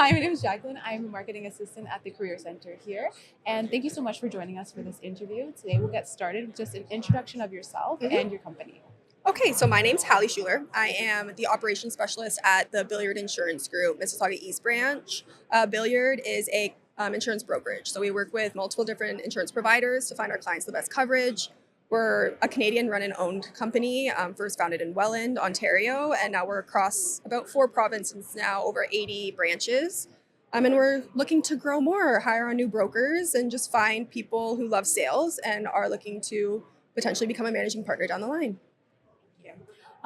Hi, my name is Jacqueline. I'm a marketing assistant at the Career Center here. And thank you so much for joining us for this interview. Today we'll get started with just an introduction of yourself and your company. Okay, so my name's Hallie Schuler. I am the operations specialist at the Billyard Insurance Group, Mississauga East Branch. Billyard is a insurance brokerage, so we work with multiple different insurance providers to find our clients the best coverage. We're a Canadian run and owned company, first founded in Welland, Ontario, and now we're across about 4 provinces now, over 80 branches. And we're looking to grow more, hire on new brokers, and just find people who love sales and are looking to potentially become a managing partner down the line.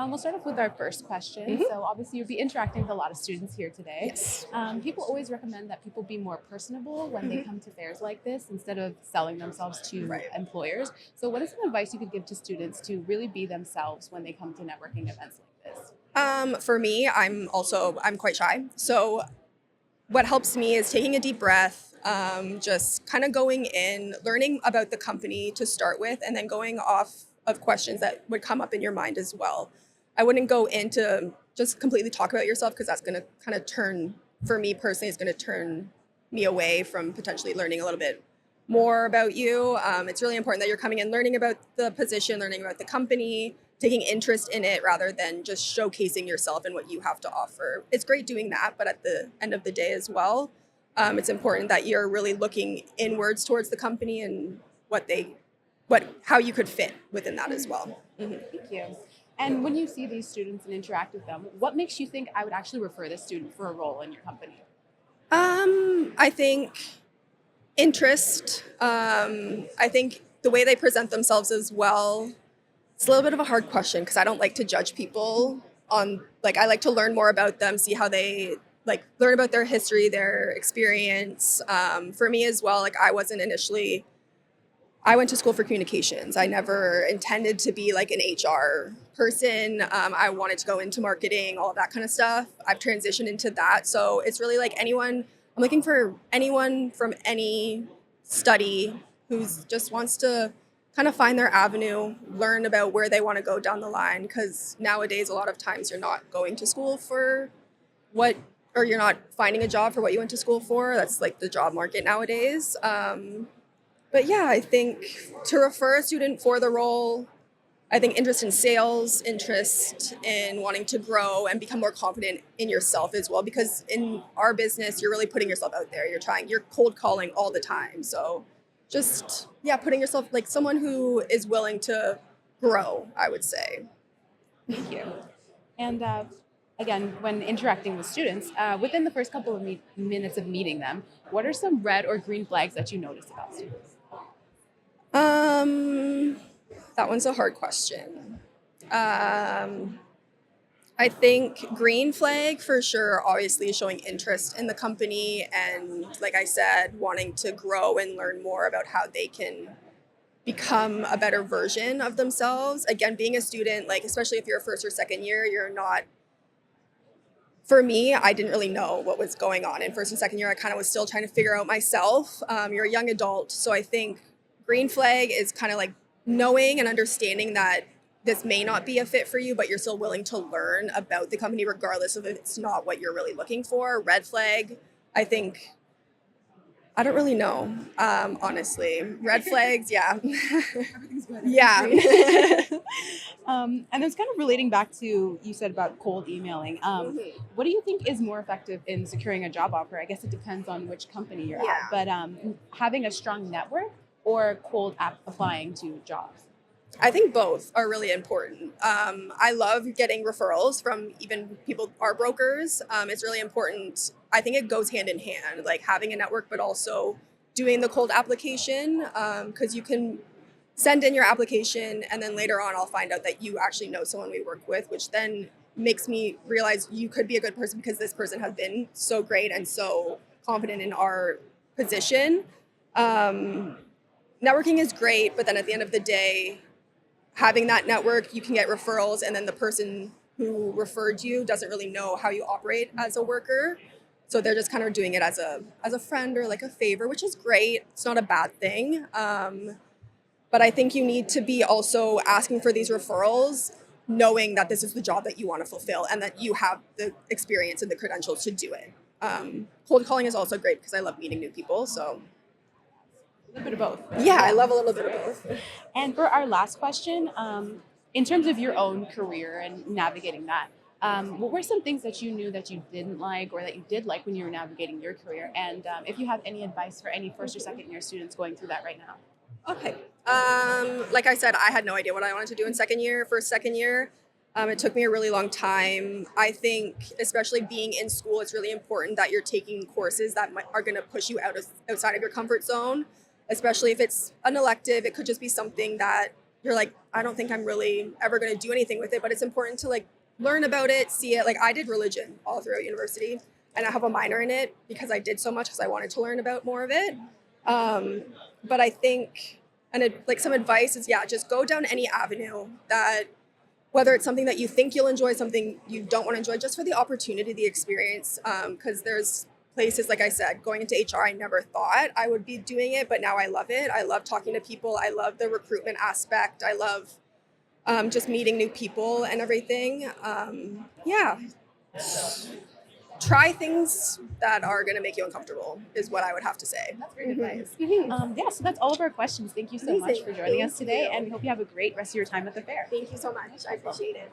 We'll start off with our first question. So obviously you'll be interacting with a lot of students here today. Yes. People always recommend that people be more personable when they come to fairs like this instead of selling themselves to employers. So what is some advice you could give to students to really be themselves when they come to networking events like this? For me, I'm quite shy. So what helps me is taking a deep breath, just kind of going in, learning about the company to start with, and then going off of questions that would come up in your mind as well. I wouldn't go into just completely talk about yourself because that's going to kind of for me personally, it's going to turn me away from potentially learning a little bit more about you. It's really important that you're coming in, learning about the position, learning about the company, taking interest in it rather than just showcasing yourself and what you have to offer. It's great doing that, but at the end of the day as well, it's important that you're really looking inwards towards the company and how you could fit within that as well. Thank you. And when you see these students and interact with them, what makes you think I would actually refer this student for a role in your company? I think interest. I think the way they present themselves as well. It's a little bit of a hard question because I don't like to judge people on, I like to learn more about them, see how they, learn about their history, their experience. For me as well, I went to school for communications. I never intended to be like an HR person. I wanted to go into marketing, all of that kind of stuff. I've transitioned into that. So it's really I'm looking for anyone from any study who's just wants to kind of find their avenue, learn about where they want to go down the line. Because nowadays, a lot of times you're not going to school or you're not finding a job for what you went to school for. That's like the job market nowadays. But yeah, I think to refer a student for the role, I think interest in sales, interest in wanting to grow and become more confident in yourself as well. Because in our business, you're really putting yourself out there. You're cold calling all the time. So just, putting yourself like someone who is willing to grow, I would say. Thank you. And again, when interacting with students, within the first couple of minutes of meeting them, what are some red or green flags that you notice about students? That one's a hard question. I think green flag for sure, obviously showing interest in the company and, like I said, wanting to grow and learn more about how they can become a better version of themselves. Again, being a student, especially if you're a first or second year, for me, I didn't really know what was going on in first and second year. I kind of was still trying to figure out myself. You're a young adult, so I think green flag is kind of like knowing and understanding that this may not be a fit for you, but you're still willing to learn about the company regardless of if it's not what you're really looking for. Red flag, I think, I don't really know, honestly. Red flags, yeah. Everything's good. Yeah. And it's kind of relating back to you said about cold emailing. What do you think is more effective in securing a job offer? I guess it depends on which company you're at, but having a strong network or cold applying to jobs? I think both are really important. I love getting referrals from even our brokers. It's really important. I think it goes hand in hand, like having a network, but also doing the cold application, because you can send in your application and then later on I'll find out that you actually know someone we work with, which then makes me realize you could be a good person because this person has been so great and so confident in our position. Networking is great, but then at the end of the day, having that network, you can get referrals, and then the person who referred you doesn't really know how you operate as a worker. So they're just kind of doing it as a friend or like a favor, which is great. It's not a bad thing. But I think you need to be also asking for these referrals, knowing that this is the job that you want to fulfill and that you have the experience and the credentials to do it. Cold calling is also great because I love meeting new people. So A little bit of both. yeah, I love a little bit of both. And for our last question, in terms of your own career and navigating that, what were some things that you knew that you didn't like or that you did like when you were navigating your career? And if you have any advice for any first or second year students going through that right now? Okay. Like I said, I had no idea what I wanted to do in second year. First, second year, it took me a really long time. I think, especially being in school, it's really important that you're taking courses that are going to push you outside of your comfort zone, especially if it's an elective. It could just be something that you're like, I don't think I'm really ever going to do anything with it, but it's important to like learn about it, see it. Like I did religion all throughout university, and I have a minor in it because I did so much because I wanted to learn about more of it. But I think, like some advice is, yeah, just go down any avenue that, whether it's something that you think you'll enjoy, something you don't want to enjoy, just for the opportunity, the experience. Because there's places, like I said, going into HR, I never thought I would be doing it, but now I love it. I love talking to people. I love the recruitment aspect. I love just meeting new people and everything. Yeah. Try things that are going to make you uncomfortable is what I would have to say. That's great advice. Yeah, so that's all of our questions. Thank you so much for joining us today, and we hope you have a great rest of your time at the fair. Thank you so much. I appreciate it.